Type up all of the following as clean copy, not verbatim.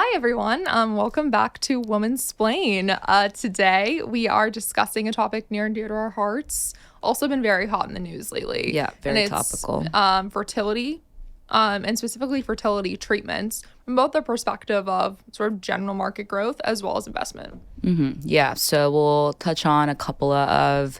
Hi, everyone. Welcome back to Womansplain. Today, we are discussing a topic near and dear to our hearts. Also been very hot in the news lately. Yeah, very and it's, topical. Fertility, and specifically fertility treatments from both the perspective of sort of general market growth as well as investment. Yeah, so we'll touch on a couple of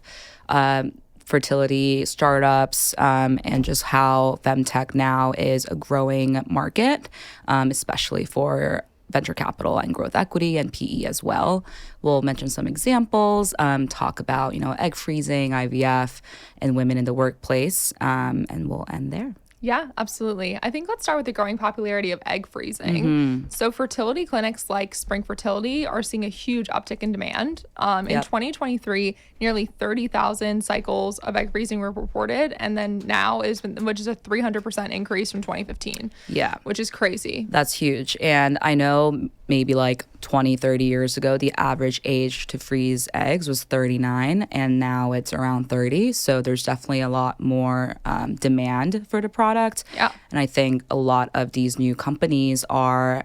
fertility startups and just how femtech now is a growing market, especially for venture capital and growth equity and PE as well. We'll mention some examples, talk about, egg freezing, IVF, and women in the workplace, and we'll end there. Yeah, absolutely. I think let's start with the growing popularity of egg freezing. So fertility clinics like Spring Fertility are seeing a huge uptick in demand. In 2023, nearly 30,000 cycles of egg freezing were reported, and then now which is a 300% increase from 2015. Yeah. Which is crazy. That's huge. And I know maybe like 20, 30 years ago, the average age to freeze eggs was 39, and now it's around 30. So there's definitely a lot more demand for the product. Yeah. And I think a lot of these new companies are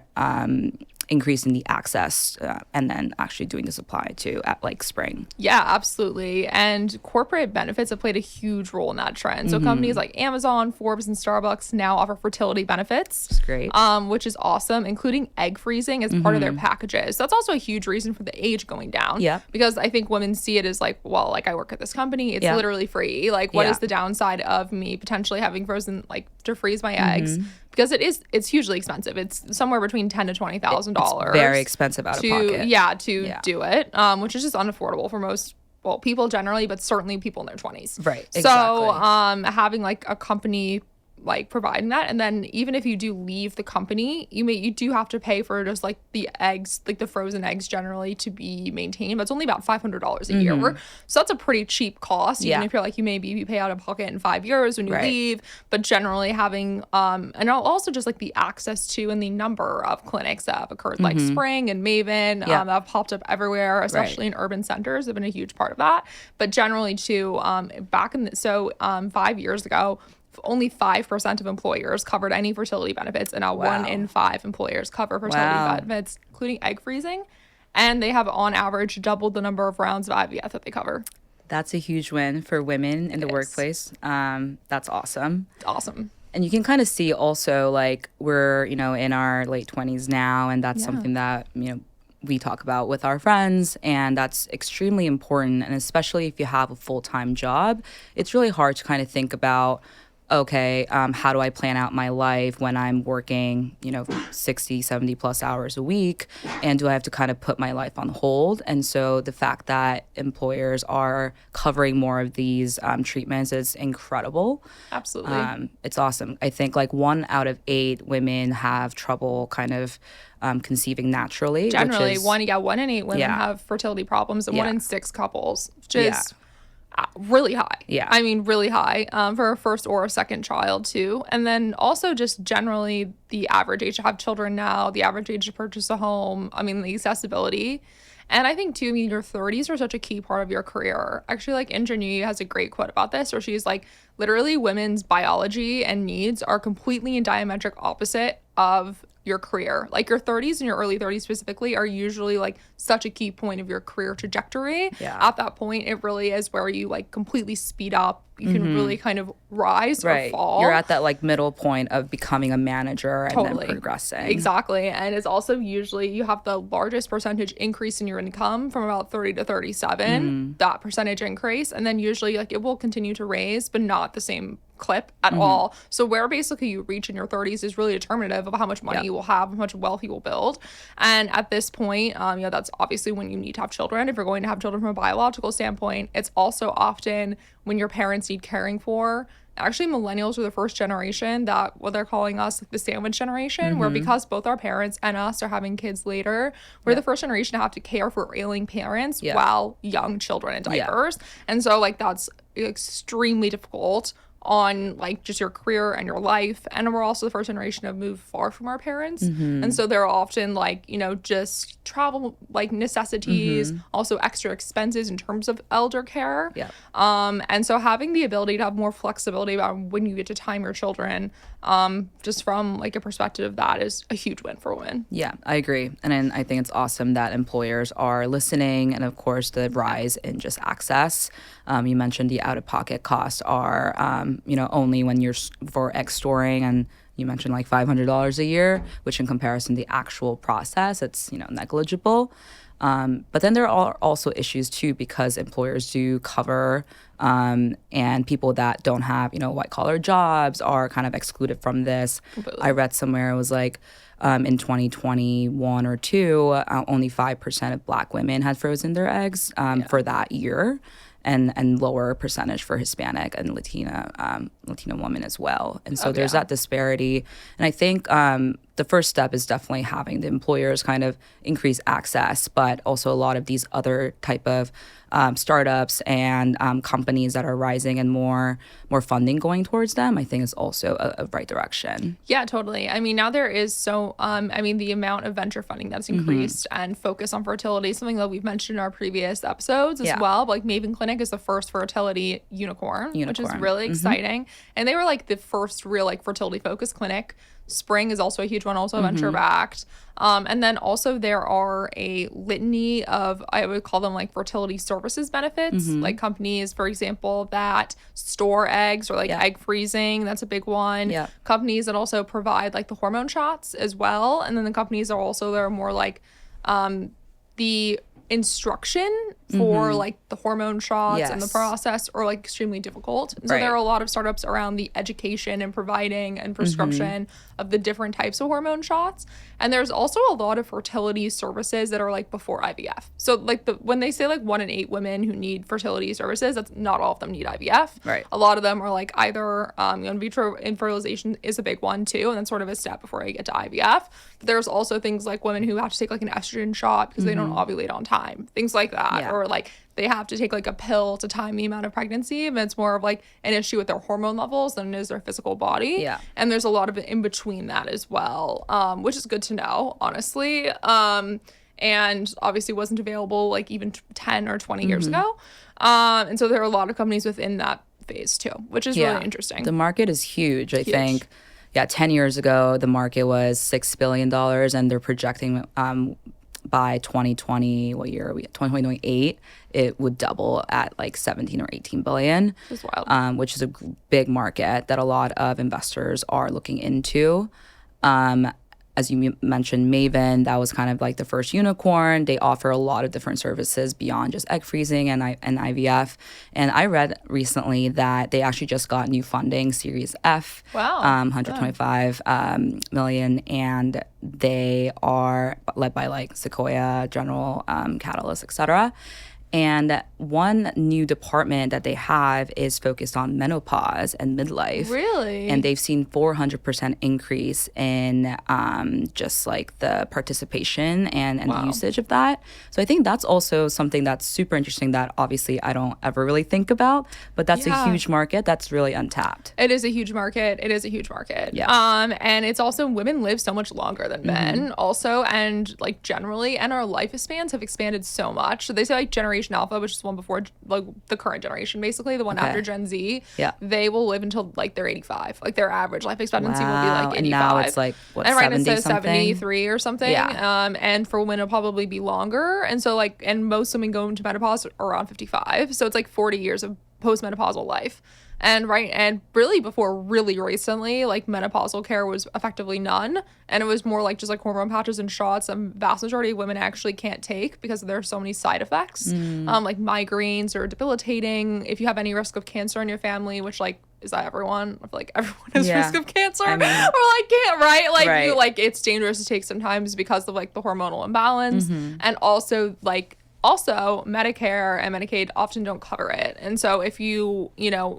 increasing the access and then actually doing the supply too at like Spring. Yeah, absolutely. And corporate benefits have played a huge role in that trend. So companies like Amazon, Forbes, and Starbucks now offer fertility benefits. It's great. Which is awesome, including egg freezing as part of their packages. That's also a huge reason for the age going down. Yeah. Because I think women see it as like, well, like I work at this company, it's literally free. Like, what is the downside of me potentially having frozen, like to freeze my eggs? Because it's hugely expensive. It's somewhere between $10,000 to $20,000. Very expensive out of pocket. To do it, which is just unaffordable for most people generally, but certainly people in their 20s. Right. So Exactly. having like a company like providing that, and then even if you do leave the company, you do have to pay for just like the eggs, like the frozen eggs generally to be maintained, but it's only about $500 a year, so that's a pretty cheap cost, even if you're like, you pay out of pocket in 5 years when you leave. But generally having and also just like the access to and the number of clinics that have occurred, like Spring and Maven, that have popped up everywhere, especially in urban centers, have been a huge part of that. But generally too, 5 years ago, only 5% of employers covered any fertility benefits, and now 1 in 5 employers cover fertility benefits, including egg freezing. And they have, on average, doubled the number of rounds of IVF that they cover. That's a huge win for women in the workplace. That's awesome. It's awesome. And you can kind of see also, like, we're, in our late 20s now, and that's something that, we talk about with our friends, and that's extremely important. And especially if you have a full-time job, it's really hard to kind of think about, okay, how do I plan out my life when I'm working, 60, 70 plus hours a week? And do I have to kind of put my life on hold? And so the fact that employers are covering more of these treatments is incredible. Absolutely. It's awesome. I think like 1 out of 8 women have trouble kind of conceiving naturally. Generally, 1 in 8 women have fertility problems, and 1 in 6 couples, which is really high. Yeah. I mean, really high for a first or a second child too. And then also just generally the average age to have children now, the average age to purchase a home, I mean, the accessibility. And I think too, your 30s are such a key part of your career. Actually, like Ingenuity has a great quote about this, where she's like, literally women's biology and needs are completely in diametric opposite of your career. Like your 30s and your early 30s specifically are usually like such a key point of your career trajectory. Yeah. At that point, it really is where you like completely speed up. You can really kind of rise or fall. You're at that like middle point of becoming a manager and then progressing. Exactly. And it's also usually you have the largest percentage increase in your income from about 30 to 37, that percentage increase. And then usually like it will continue to raise, but not the same clip at all. So where basically you reach in your 30s is really determinative of how much money you will have, how much wealth you will build. And at this point, that's obviously when you need to have children. If you're going to have children from a biological standpoint, it's also often when your parents need caring for. Actually, millennials are the first generation that what they're calling us like the sandwich generation, where because both our parents and us are having kids later, we're the first generation to have to care for ailing parents while young children in diapers. And so like that's extremely difficult on like just your career and your life. And we're also the first generation to move far from our parents. And so there are often like, you know, just travel like necessities, also extra expenses in terms of elder care. Yeah. And so having the ability to have more flexibility about when you get to time your children, just from like a perspective of that is a huge win for women. Yeah, I agree. And then I think it's awesome that employers are listening, and of course the rise in just access. You mentioned the out-of-pocket costs are, you know, only when you're for egg storing, and you mentioned like $500 a year, which in comparison to the actual process, it's, you know, negligible. But then there are also issues too, because employers do cover, and people that don't have, you know, white collar jobs are kind of excluded from this. Completely. I read somewhere it was like in 2021 or two, only 5% of Black women had frozen their eggs for that year. And lower percentage for Hispanic and Latina women as well. And so there's that disparity. And I think the first step is definitely having the employers kind of increase access, but also a lot of these other type of startups and companies that are rising and more funding going towards them, I think is also a right direction. Yeah, totally. I mean, now there is the amount of venture funding that's increased and focus on fertility, something that we've mentioned in our previous episodes as well. But like Maven Clinic is the first fertility unicorn, which is really exciting. And they were like the first real like fertility focused clinic. Spring is also a huge one, also venture backed. And then also there are a litany of, I would call them like fertility services benefits, like companies, for example, that store eggs or like egg freezing. That's a big one. Yeah. Companies that also provide like the hormone shots as well. And then the companies are also, they're more like the instruction for like the hormone shots and the process are like extremely difficult. And so there are a lot of startups around the education and providing and prescription of the different types of hormone shots. And there's also a lot of fertility services that are like before IVF. So like when they say like 1 in 8 women who need fertility services, that's not all of them need IVF. Right. A lot of them are like either in vitro fertilization is a big one too, and that's sort of a step before I get to IVF. But there's also things like women who have to take like an estrogen shot because they don't ovulate on time, things like that, or like they have to take like a pill to time the amount of pregnancy, but it's more of like an issue with their hormone levels than it is their physical body. Yeah. And there's a lot of it in between that as well, which is good to know, honestly. And obviously wasn't available like even 10 or 20 years ago. And so there are a lot of companies within that phase too, which is really interesting. The market is huge. I think 10 years ago, the market was $6 billion, and they're projecting by 2020, what year are we at? 2028, it would double at like 17 or 18 billion. That's wild. Which is a big market that a lot of investors are looking into. As you mentioned, Maven, that was kind of like the first unicorn. They offer a lot of different services beyond just egg freezing and IVF. And I read recently that they actually just got new funding, Series F. Wow. 125 million, and they are led by like Sequoia, General Catalyst, etc. And one new department that they have is focused on menopause and midlife. Really? And they've seen 400% increase in just like the participation and the usage of that. So I think that's also something that's super interesting that obviously I don't ever really think about, but that's a huge market that's really untapped. It is a huge market. Yeah. And it's also, women live so much longer than men also, and like generally, and our lifespans have expanded so much. So they say like Generation Alpha, which is one before like the current generation, basically the one after Gen Z, they will live until like they're 85. Like their average life expectancy will be like 85. And now it's like what, and right now it 70 says 73 or something. And for women it'll probably be longer. And so like, and most women go into menopause around 55. So it's like 40 years of postmenopausal life. And really before really recently, like menopausal care was effectively none. And it was more like just like hormone patches and shots. And vast majority of women actually can't take because there are so many side effects, like migraines or debilitating. If you have any risk of cancer in your family, which like, is that everyone? I feel like everyone has risk of cancer. I mean, or like can't, right? Like you, like it's dangerous to take sometimes because of like the hormonal imbalance. And also Medicare and Medicaid often don't cover it. And so if you,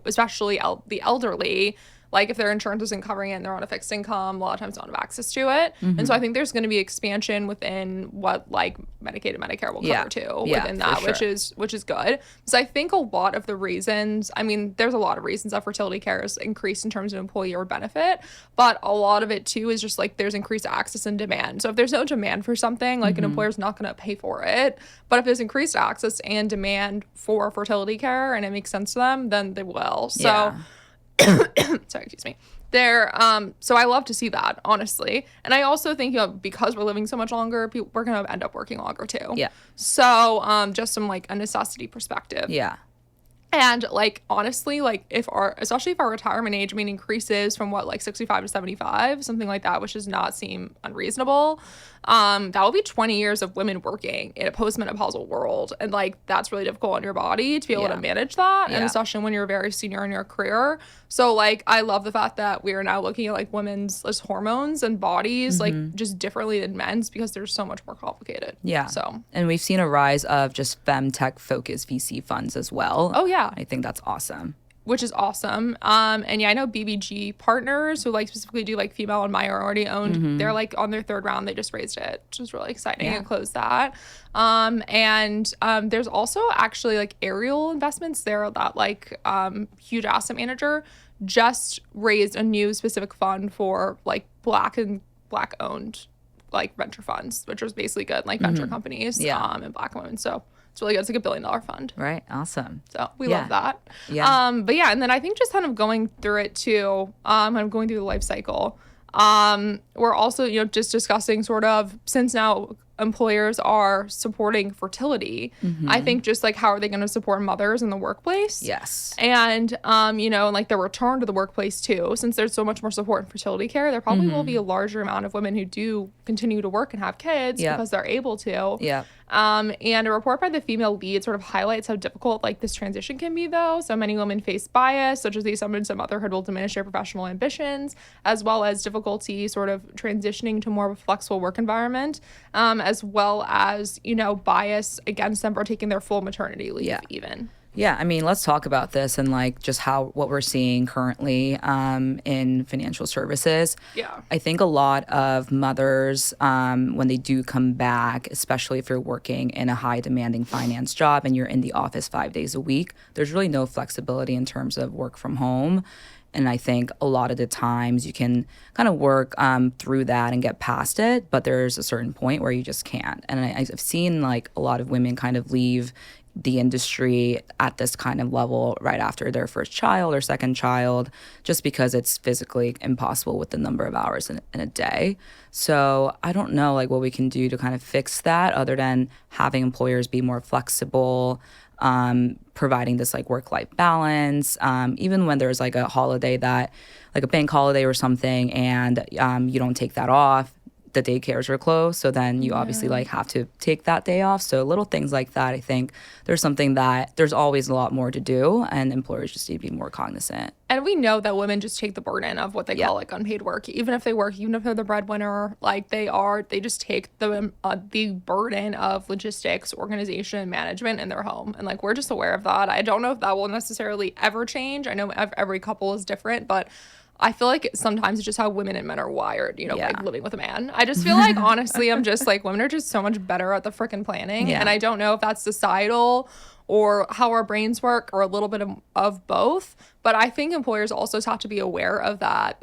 especially the elderly, like if their insurance isn't covering it and they're on a fixed income, a lot of times don't have access to it. And so I think there's going to be expansion within what like Medicaid and Medicare will cover too within that, which is good. So I think a lot of the reasons, I mean, there's a lot of reasons that fertility care is increased in terms of employee or benefit, but a lot of it too is just like there's increased access and demand. So if there's no demand for something, like an employer's not going to pay for it. But if there's increased access and demand for fertility care and it makes sense to them, then they will. So sorry, excuse me. So I love to see that, honestly. And I also think, you know, because we're living so much longer, we're going to end up working longer too. Yeah. So just from like a necessity perspective. Yeah. And like, honestly, like especially if our retirement age, I mean, increases from what, like 65 to 75, something like that, which does not seem unreasonable. That will be 20 years of women working in a postmenopausal world. And like, that's really difficult on your body to be able to manage that. And especially when you're very senior in your career. So like, I love the fact that we are now looking at like women's hormones and bodies, like just differently than men's, because they're so much more complicated. Yeah. So, and we've seen a rise of just femtech focused VC funds as well. Oh yeah. I think that's awesome. Which is awesome. And yeah, I know BBG Partners, who like specifically do like female and minority owned, they're like on their third round, they just raised it, which is really exciting, and closed that. And there's also actually like Ariel Investments there, that like huge asset manager just raised a new specific fund for like black owned like venture funds, which was basically good, like venture companies and black women. So it's really good. It's like $1 billion fund. Right. Awesome. So we love that. Yeah. But yeah, and then I think just kind of going through it too, kind of going through the life cycle. We're also, you know, just discussing sort of, since now employers are supporting fertility, I think just like how are they going to support mothers in the workplace? Yes. And, you know, like the return to the workplace too, since there's so much more support in fertility care, there probably will be a larger amount of women who do continue to work and have kids because they're able to. Yeah. And a report by the Female Lead sort of highlights how difficult like this transition can be though. So many women face bias, such as the assumption that motherhood will diminish their professional ambitions, as well as difficulty sort of transitioning to more of a flexible work environment, as well as, you know, bias against them for taking their full maternity leave even. Yeah, I mean, let's talk about this and like just what we're seeing currently in financial services. Yeah. I think a lot of mothers, when they do come back, especially if you're working in a high demanding finance job and you're in the office 5 days a week, there's really no flexibility in terms of work from home. And I think a lot of the times you can kind of work through that and get past it, but there's a certain point where you just can't. And I've seen like a lot of women kind of leave the industry at this kind of level right after their first child or second child, just because it's physically impossible with the number of hours in a day. So I don't know like what we can do to kind of fix that, other than having employers be more flexible, providing this like work-life balance, even when there's like a holiday that like a bank holiday or something, and you don't take that off, the daycares are closed, so then you obviously like have to take that day off. So little things like that, I think there's something that there's always a lot more to do, and employers just need to be more cognizant. And we know that women just take the burden of what they call like unpaid work, even if they're the breadwinner, like they just take the burden of logistics, organization, management in their home. And like, we're just aware of that. I don't know if that will necessarily ever change. I know every couple is different, but I feel like sometimes it's just how women and men are wired, you know, like living with a man. I just feel like, honestly, I'm just like, women are just so much better at the frickin' planning. And I don't know if that's societal or how our brains work, or a little bit of both. But I think employers also have to be aware of that.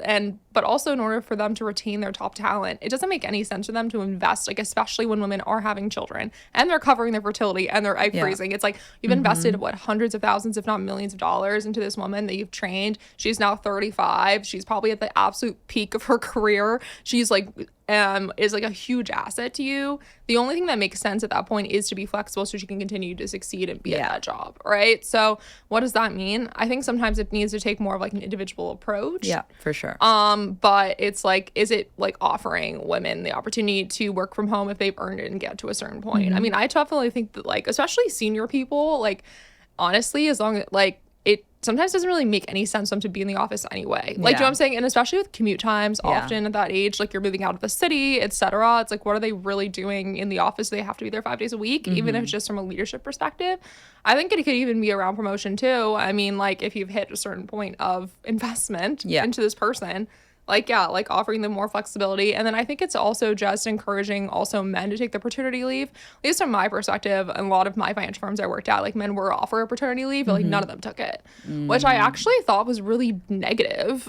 But also, in order for them to retain their top talent, it doesn't make any sense for them to invest, like especially when women are having children and they're covering their fertility and their egg freezing. It's like you've invested hundreds of thousands, if not millions of dollars into this woman that you've trained. She's now 35. She's probably at the absolute peak of her career. She's like is like a huge asset to you. The only thing that makes sense at that point is to be flexible so she can continue to succeed and be at that job, right? So what does that mean? I think sometimes it needs to take more of like an individual approach. Yeah, for sure. But it's like, is it like offering women the opportunity to work from home if they've earned it and get to a certain point? I mean, I definitely think that like, especially senior people, like honestly, as long as like sometimes doesn't really make any sense for them to be in the office anyway. Like, do you know what I'm saying? And especially with commute times, often at that age, like you're moving out of the city, etc. It's like, what are they really doing in the office? They have to be there 5 days a week, even if it's just from a leadership perspective. I think it could even be around promotion too. I mean, like if you've hit a certain point of investment into this person, like, like offering them more flexibility. And then I think it's also just encouraging also men to take the paternity leave. At least from my perspective, and a lot of my financial firms I worked at, like men were offered paternity leave, but like none of them took it, which I actually thought was really negative.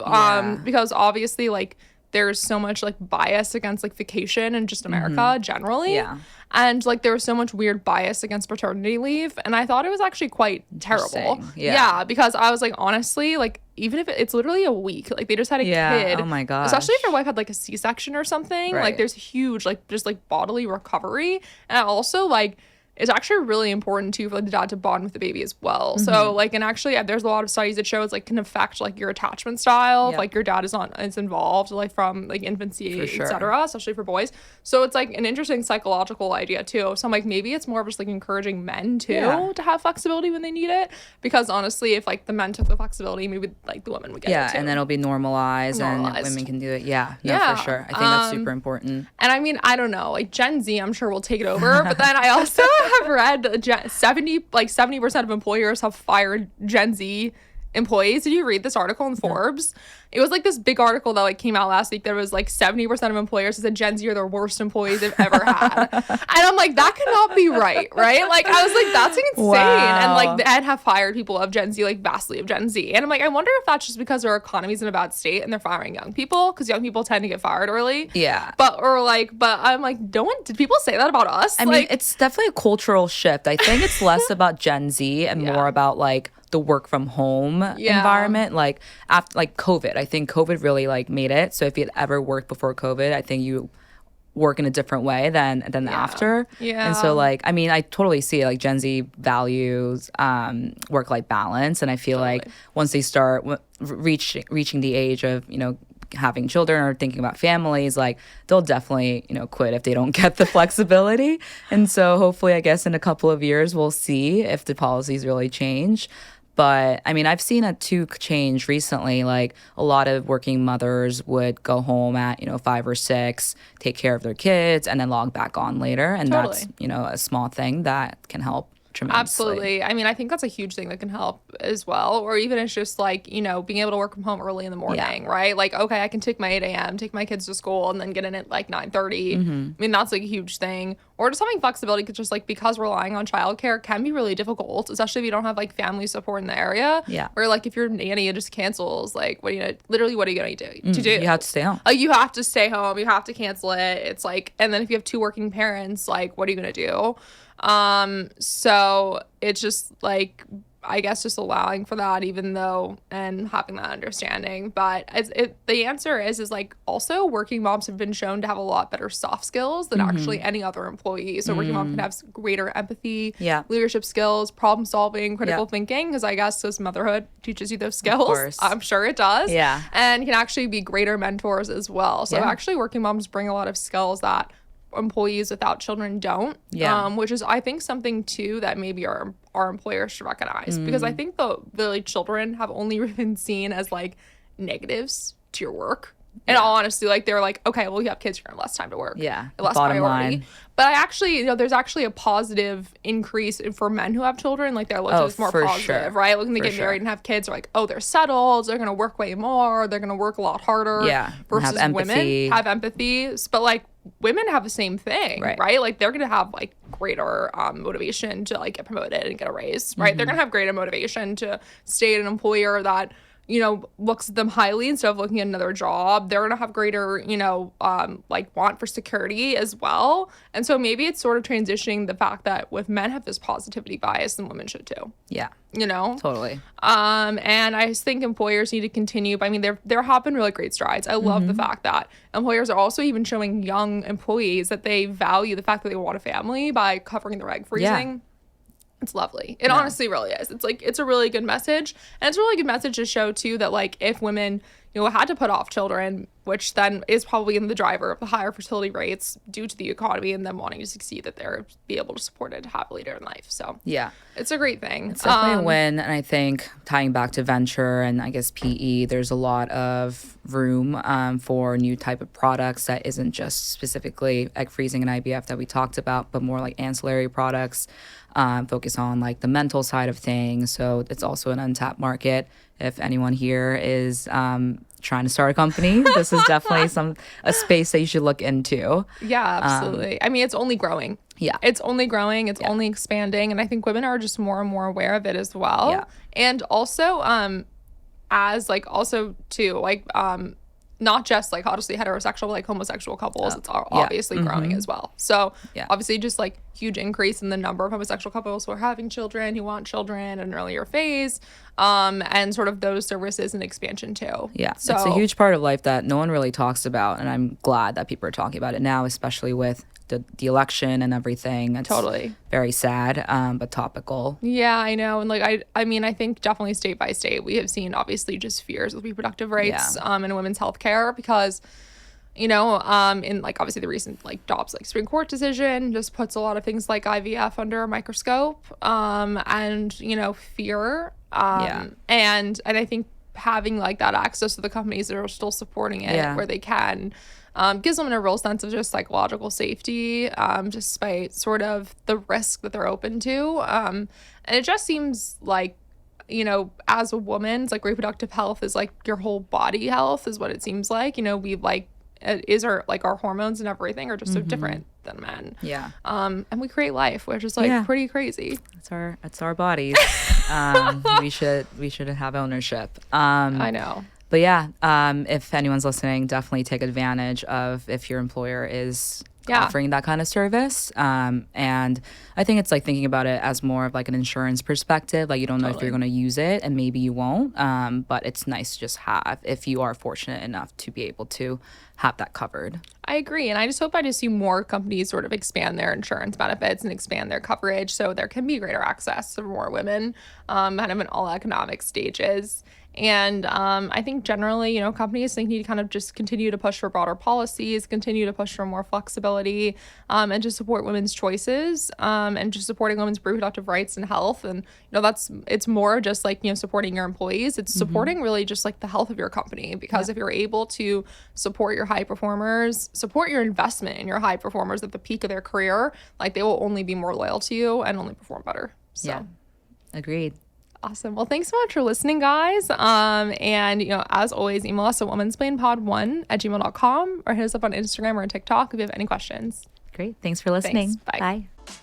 Because obviously like there's so much like bias against like vacation in just America generally. And like there was so much weird bias against paternity leave. And I thought it was actually quite terrible. Because I was like, honestly, like even if it's literally a week, like they just had a kid. Oh my gosh. Especially if your wife had like a C-section or something. Like there's huge like just like bodily recovery. And also like it's actually really important too for like the dad to bond with the baby as well. So like, and actually there's a lot of studies that show it's like can affect like your attachment style if like your dad is involved like from like infancy, etc., especially for boys. So it's like an interesting psychological idea too. So I'm like, maybe it's more of just like encouraging men too to have flexibility when they need it, because honestly if like the men took the flexibility, maybe like the women would get it too. And then it'll be normalized and women can do it. For sure. I think that's super important. And I mean, I don't know, like Gen Z I'm sure will take it over, but then I also have read 70% of employers have fired Gen Z employees. Did you read this article in Forbes? It was like this big article that like came out last week that was like 70% of employers said Gen Z are the worst employees they've ever had. And I'm like, that cannot be right? Like I was like, that's insane. And like and have fired people of Gen Z, like vastly of Gen Z. And I'm like, I wonder if that's just because our economy's in a bad state and they're firing young people, because young people tend to get fired early. But I'm like, did people say that about us? I mean, it's definitely a cultural shift. I think it's less about Gen Z and more about like the work from home environment. Like after like COVID, I think COVID really like made it. So if you had ever worked before COVID, I think you work in a different way than after. And so like, I mean, I totally see it. Like Gen Z values work-life balance, and I feel like once they start reaching the age of, you know, having children or thinking about families, like they'll definitely, you know, quit if they don't get the flexibility. And so hopefully, I guess in a couple of years we'll see if the policies really change. But I mean, I've seen it too change recently. Like a lot of working mothers would go home at, you know, 5 or 6, take care of their kids, and then log back on later. And that's, you know, a small thing that can help tremendously. Absolutely. I mean, I think that's a huge thing that can help as well. Or even it's just like, you know, being able to work from home early in the morning, right? Like, okay, I can take my 8 a.m., take my kids to school, and then get in at like 9:30. I mean, that's like a huge thing. Or just having flexibility, just like because relying on childcare can be really difficult, especially if you don't have like family support in the area. Or like if your nanny just cancels, like what are you gonna do? You have to stay home. You have to stay home. You have to cancel it. It's like, and then if you have 2 working parents, like what are you gonna do? So it's just like, I guess just allowing for that, even though, and having that understanding. But the answer is like also working moms have been shown to have a lot better soft skills than actually any other employee. So working mom can have greater empathy, leadership skills, problem solving, critical thinking, because I guess this motherhood teaches you those skills. I'm sure it does. And can actually be greater mentors as well. So actually working moms bring a lot of skills that employees without children don't, which is I think something too that maybe our employers should recognize, because I think the like, children have only been seen as like negatives to your work. And honestly, like they're like, okay, well you have kids, you're gonna have less time to work, less bottom priority. line. But I actually, you know, there's actually a positive increase for men who have children. Like they're looked at as more positive, right? Looking to get married and have kids, are like, oh, they're settled, they're gonna work way more, they're gonna work a lot harder. Versus women have empathy, but like women have the same thing, right? Like they're gonna have like greater motivation to like get promoted and get a raise, right? They're gonna have greater motivation to stay at an employer that, you know, looks at them highly instead of looking at another job. They're gonna have greater, you know, like want for security as well. And so maybe it's sort of transitioning the fact that with men have this positivity bias, then women should too. You know? Totally. And I just think employers need to continue. But I mean, there have been really great strides. I love the fact that employers are also even showing young employees that they value the fact that they want a family by covering their egg freezing. It's lovely. It honestly really is. It's like, it's a really good message. And it's a really good message to show too that like if women, had to put off children, which then is probably in the driver of the higher fertility rates due to the economy and them wanting to succeed, that they're be able to support it to have later in life. So yeah, it's a great thing. it's definitely a win. And I think tying back to venture and I guess PE, there's a lot of room for new type of products that isn't just specifically egg freezing and IVF that we talked about, but more like ancillary products, focus on like the mental side of things. So it's also an untapped market. If anyone here is trying to start a company, this is definitely a space that you should look into. Yeah, absolutely. I mean, it's only growing. Yeah. It's only growing. It's only expanding. And I think women are just more and more aware of it as well. Yeah. And also, not just like obviously heterosexual, like homosexual couples, it's obviously growing as well. So obviously just like huge increase in the number of homosexual couples who are having children, who want children at an earlier phase, and sort of those services and expansion too. Yeah, so it's a huge part of life that no one really talks about, and I'm glad that people are talking about it now, especially with the election and everything. It's totally very sad, but topical. Yeah, I know. And like, I mean, I think definitely state by state, we have seen obviously just fears with reproductive rights in women's health care because, in like obviously the recent like Dobbs like Supreme Court decision just puts a lot of things like IVF under a microscope, and, fear. And I think having like that access to the companies that are still supporting it where they can, gives women a real sense of just psychological safety, despite sort of the risk that they're open to. And it just seems like, as a woman, it's like reproductive health is like your whole body health is what it seems like. We like, our hormones and everything are just so different than men. Yeah. And we create life, which is like pretty crazy. It's our bodies. We should have ownership. I know. But yeah, if anyone's listening, definitely take advantage of if your employer is offering that kind of service. And I think it's like thinking about it as more of like an insurance perspective. Like you don't know if you're going to use it and maybe you won't. But it's nice to just have if you are fortunate enough to be able to have that covered. I agree. And I just hope I just see more companies sort of expand their insurance benefits and expand their coverage so there can be greater access for more women, kind of in all economic stages. And I think generally, companies need to kind of just continue to push for broader policies, continue to push for more flexibility, and to support women's choices, and just supporting women's reproductive rights and health. And, it's more just like, supporting your employees. It's supporting really just like the health of your company, because if you're able to support your high performers, support your investment in your high performers at the peak of their career, like they will only be more loyal to you and only perform better. So. Yeah, agreed. Awesome. Well, thanks so much for listening, guys. And, as always, email us at womansplainpod1@gmail.com or hit us up on Instagram or TikTok if you have any questions. Great. Thanks for listening. Thanks. Bye. Bye.